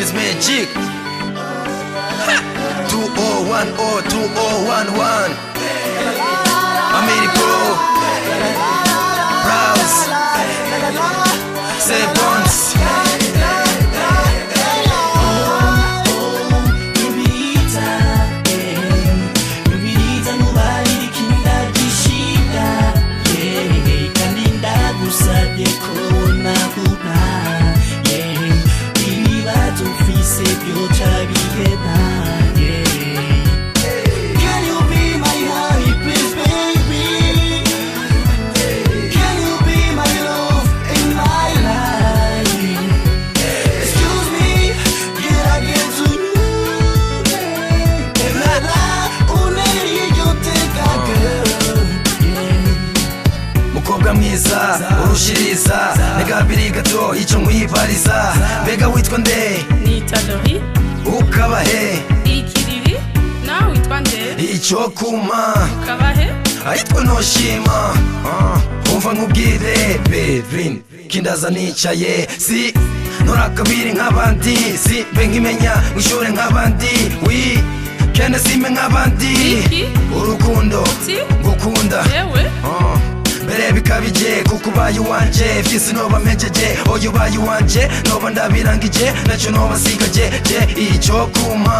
Queen's Magic 2010 2011 Americo Browse Say Bones mwiza urushiriza negabiri gato ico nkwibariza mbega witwa nde nita Dori ukaba he ikiriri nawe witwa nde ico kuma ukaba he ayitwa noshima umva nkubwire Bevin kindaza nicaye si norakabiri nk'abandi si mbe nkimenya wishure nk'abandi wi kene sime nk'abandi urukundo ngukunda yewe mbere bikabije kuko ubaye uwanje vyisi noba mpejeje oyo ubaye uwanje noba ndabirangije naco noba nsigaje je ico kuma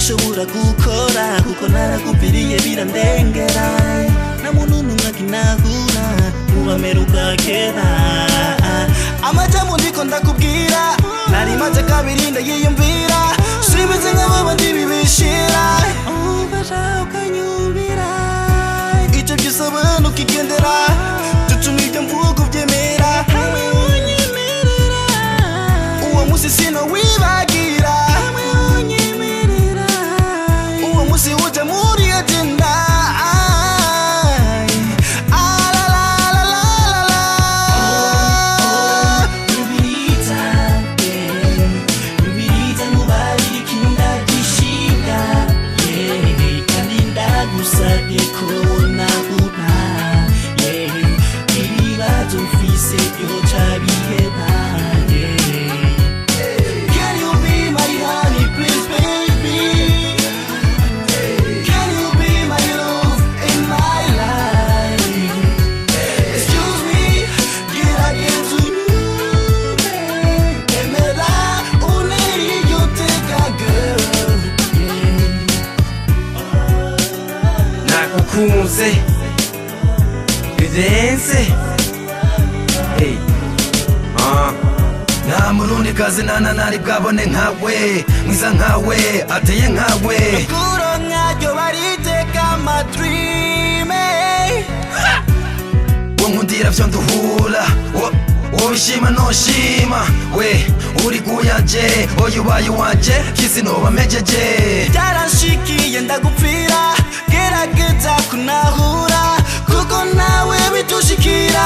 shobora gukora kuko narakupiriye birandengera na muntu nkakinahura mubameruka kera amajambo ndiko ndakubwira nari maze kabiri ndayiyumvira simeze nk'abandi bibishira umfasha ukanyumvira ico byisabana ukigendera tutuma ibyo mvugo byemera hamwe unyemerera uwo musi sino wibagira musi uje muri agenda kunze bidense hey nta murundi kazi nari bwabone nkawe mwiza nkawe ateye nkawe kuro nkajyo bariteka amadrime wonkundira vyo nduhura wobishima noshima we uri kuyanje oyo ubaye uwanje kisi noba mpejeje byaranshikiye ndagupfira gerageza kunahura kuko nawe bitushikira